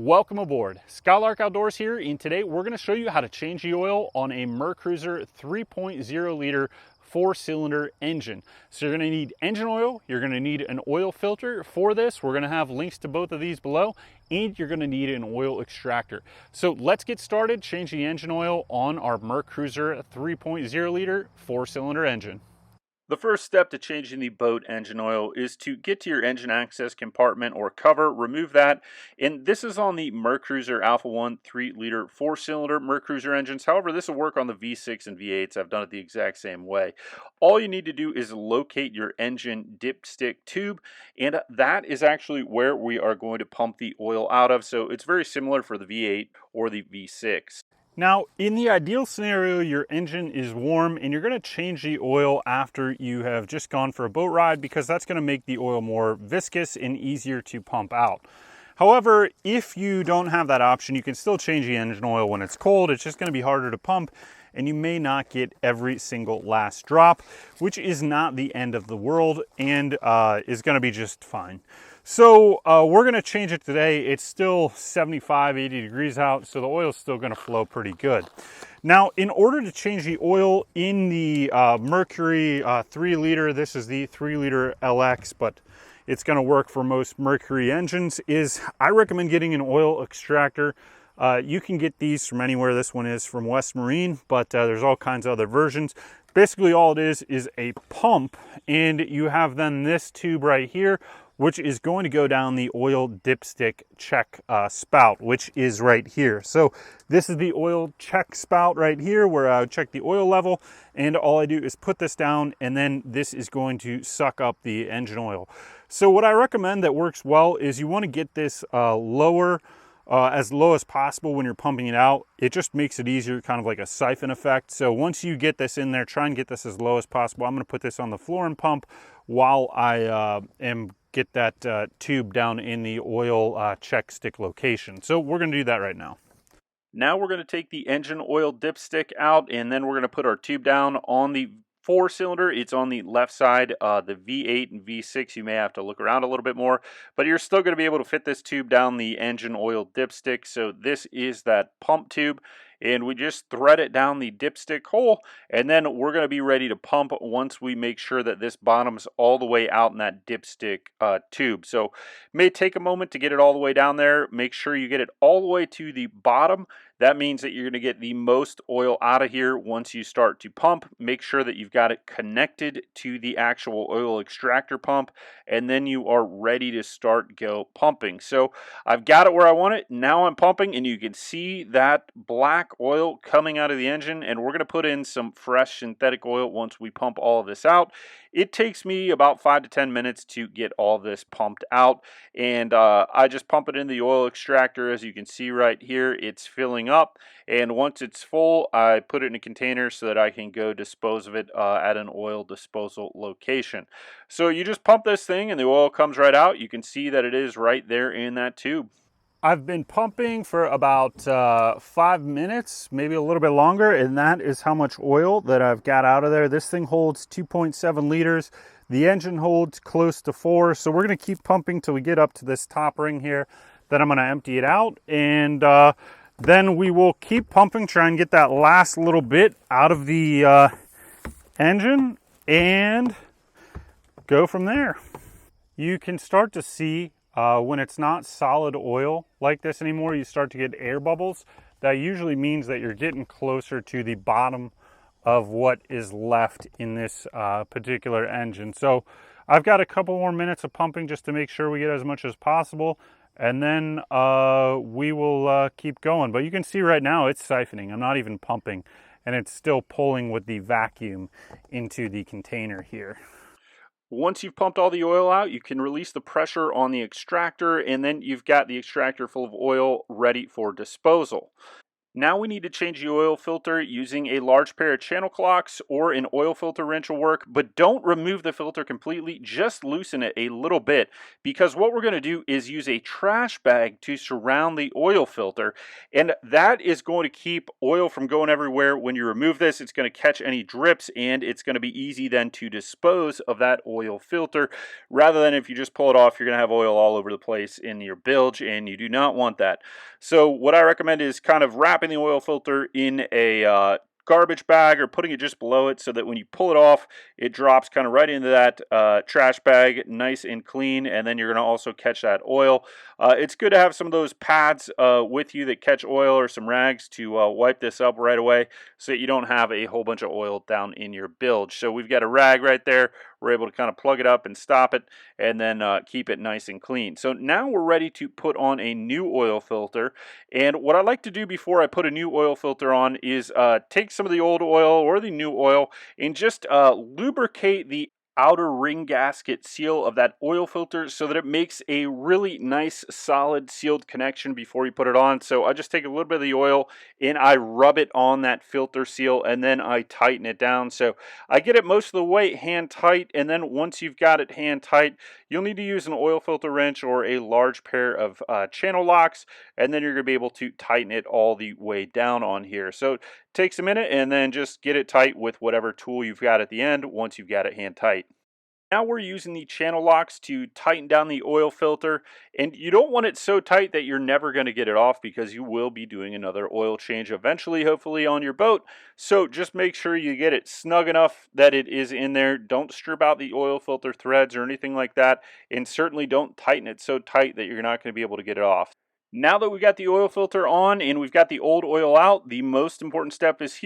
Welcome aboard. Skylark Outdoors here, and today we're going to show you how to change the oil on a MerCruiser 3.0 liter 4-cylinder engine. So you're going to need engine oil, you're going to need an oil filter for this. We're going to have links to both of these below, and you're going to need an oil extractor. So let's get started changing the engine oil on our MerCruiser 3.0 liter 4-cylinder engine. The first step to changing the boat engine oil is to get to your engine access compartment or cover, remove that. And this is on the MerCruiser Alpha 1 3-liter 4-cylinder MerCruiser engines. However, this will work on the V6 and V8s. I've done it the exact same way. All you need to do is locate your engine dipstick tube, and that is actually where we are going to pump the oil out of. So it's very similar for the V8 or the V6. Now, in the ideal scenario, your engine is warm and you're going to change the oil after you have just gone for a boat ride, because that's going to make the oil more viscous and easier to pump out. However, if you don't have that option, you can still change the engine oil when it's cold. It's just going to be harder to pump and you may not get every single last drop, which is not the end of the world and is going to be just fine. So we're going to change it today. It's still 75, 80 degrees out, so the oil is still going to flow pretty good. Now, in order to change the oil in the Mercury 3-liter, this is the 3-liter LX, but it's going to work for most Mercury engines, is I recommend getting an oil extractor. You can get these from anywhere. This one is from West Marine, but there's all kinds of other versions. Basically, all it is a pump, and you have then this tube right here, which is going to go down the oil dipstick check spout, which is right here. So this is the oil check spout right here where I would check the oil level, and all I do is put this down, and then this is going to suck up the engine oil. So what I recommend that works well is you want to get this lower, as low as possible when you're pumping it out. It just makes it easier, kind of like a siphon effect. So once you get this in there, try and get this as low as possible. I'm going to put this on the floor and pump while I get that tube down in the oil check stick location. So we're going to do that right now. Now we're going to take the engine oil dipstick out, and then we're going to put our tube down on the 4-cylinder. It's on the left side. The V8 and V6, you may have to look around a little bit more, but you're still going to be able to fit this tube down the engine oil dipstick. So this is that pump tube, and we just thread it down the dipstick hole, and then we're going to be ready to pump once we make sure that this bottoms all the way out in that dipstick tube. So it may take a moment to get it all the way down there. Make sure you get it all the way to the bottom. That means that you're going to get the most oil out of here once you start to pump. Make sure that you've got it connected to the actual oil extractor pump, and then you are ready to start pumping. So I've got it where I want it. Now I'm pumping, and you can see that black oil coming out of the engine, and we're going to put in some fresh synthetic oil once we pump all of this out. It takes me about 5 to 10 minutes to get all this pumped out, and I just pump it in the oil extractor. As you can see right here, it's filling up, and once it's full, I put it in a container so that I can go dispose of it at an oil disposal location. So you just pump this thing and the oil comes right out. You can see that it is right there in that tube. I've been pumping for about 5 minutes, maybe a little bit longer, and that is how much oil that I've got out of there. This thing holds 2.7 liters. The engine holds close to 4, so we're going to keep pumping till we get up to this top ring here. Then I'm going to empty it out, and then we will keep pumping, try and get that last little bit out of the engine, and go from there. You can start to see when it's not solid oil like this anymore, you start to get air bubbles. That usually means that you're getting closer to the bottom of what is left in this particular engine. So I've got a couple more minutes of pumping just to make sure we get as much as possible, and then we will keep going. But you can see right now it's siphoning. I'm not even pumping, and it's still pulling with the vacuum into the container here. Once you've pumped all the oil out, you can release the pressure on the extractor, and then you've got the extractor full of oil ready for disposal. Now we need to change the oil filter using a large pair of channel clocks or an oil filter wrench will work, but don't remove the filter completely, just loosen it a little bit, because what we're going to do is use a trash bag to surround the oil filter, and that is going to keep oil from going everywhere. When you remove this, it's going to catch any drips, and it's going to be easy then to dispose of that oil filter, rather than if you just pull it off, you're going to have oil all over the place in your bilge, and you do not want that. So what I recommend is kind of wrapping the oil filter in a garbage bag or putting it just below it so that when you pull it off, it drops kind of right into that trash bag, nice and clean, and then you're going to also catch that oil. It's good to have some of those pads with you that catch oil, or some rags to wipe this up right away so that you don't have a whole bunch of oil down in your bilge. So we've got a rag right there. We're able to kind of plug it up and stop it, and then keep it nice and clean. So now we're ready to put on a new oil filter. And what I like to do before I put a new oil filter on is take some of the old oil or the new oil and just lubricate the outer ring gasket seal of that oil filter so that it makes a really nice solid sealed connection before you put it on. So I just take a little bit of the oil and I rub it on that filter seal, and then I tighten it down. So I get it most of the way hand tight, and then once you've got it hand tight, you'll need to use an oil filter wrench or a large pair of channel locks, and then you're going to be able to tighten it all the way down on here. So it takes a minute, and then just get it tight with whatever tool you've got at the end once you've got it hand tight. Now we're using the channel locks to tighten down the oil filter, and you don't want it so tight that you're never going to get it off, because you will be doing another oil change eventually, hopefully on your boat. So just make sure you get it snug enough that it is in there. Don't strip out the oil filter threads or anything like that, and certainly don't tighten it so tight that you're not going to be able to get it off. Now that we've got the oil filter on and we've got the old oil out, the most important step is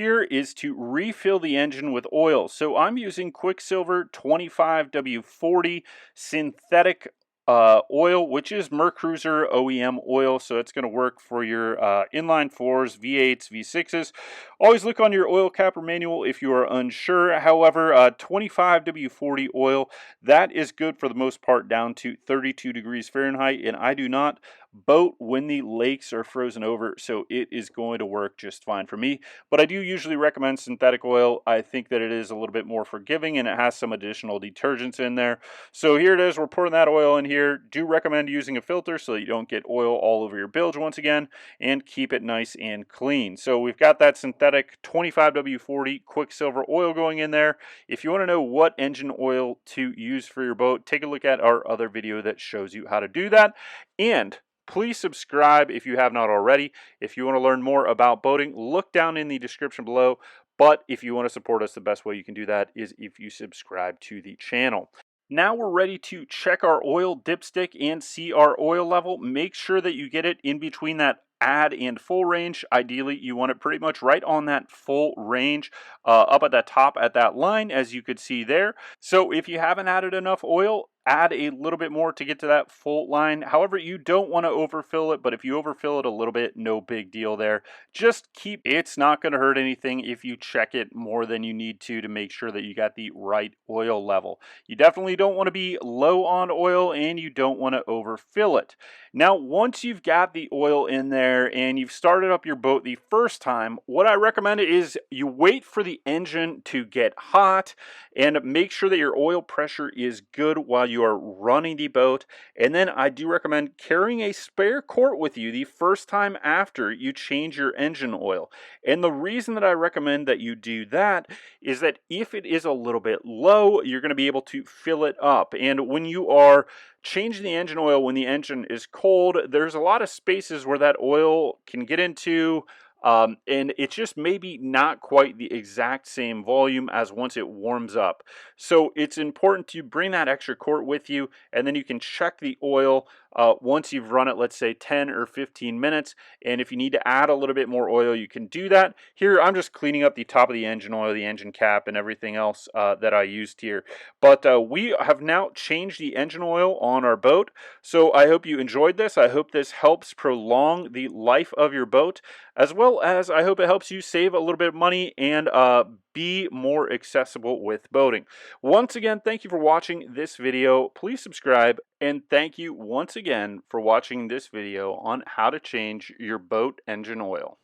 to refill the engine with oil. So I'm using Quicksilver 25W40 synthetic oil, which is Mercruiser OEM oil. So it's going to work for your inline 4s, V8s, V6s. Always look on your oil capper manual if you are unsure. However, 25W40 oil, that is good for the most part down to 32 degrees Fahrenheit, and I do not boat when the lakes are frozen over, so it is going to work just fine for me. But I do usually recommend synthetic oil. I think that it is a little bit more forgiving, and it has some additional detergents in there. So here it is, we're pouring that oil in here. Do recommend using a filter so that you don't get oil all over your bilge once again, and keep it nice and clean. So we've got that synthetic 25W40 Quicksilver oil going in there. If you want to know what engine oil to use for your boat, take a look at our other video that shows you how to do that. And please subscribe if you have not already. If you want to learn more about boating, look down in the description below. But if you want to support us, the best way you can do that is if you subscribe to the channel. Now we're ready to check our oil dipstick and see our oil level. Make sure that you get it in between that add and full range. Ideally, you want it pretty much right on that full range, up at the top at that line, as you could see there. So if you haven't added enough oil, add a little bit more to get to that full line. However, you don't want to overfill it, but if you overfill it a little bit, no big deal there. Just it's not going to hurt anything if you check it more than you need to make sure that you got the right oil level. You definitely don't want to be low on oil, and you don't want to overfill it. Now, once you've got the oil in there and you've started up your boat the first time, what I recommend is you wait for the engine to get hot and make sure that your oil pressure is good while you are running the boat. And then I do recommend carrying a spare quart with you the first time after you change your engine oil. And the reason that I recommend that you do that is that if it is a little bit low, you're going to be able to fill it up. And when you are changing the engine oil when the engine is cold, there's a lot of spaces where that oil can get into, and it's just maybe not quite the exact same volume as once it warms up. So it's important to bring that extra quart with you, and then you can check the oil once you've run it, let's say 10 or 15 minutes. And if you need to add a little bit more oil, you can do that. Here, I'm just cleaning up the top of the engine oil, the engine cap, and everything else that I used here. But we have now changed the engine oil on our boat. So I hope you enjoyed this. I hope this helps prolong the life of your boat, as well as I hope it helps you save a little bit of money and be more accessible with boating. Once again, thank you for watching this video. Please subscribe, and thank you once again for watching this video on how to change your boat engine oil.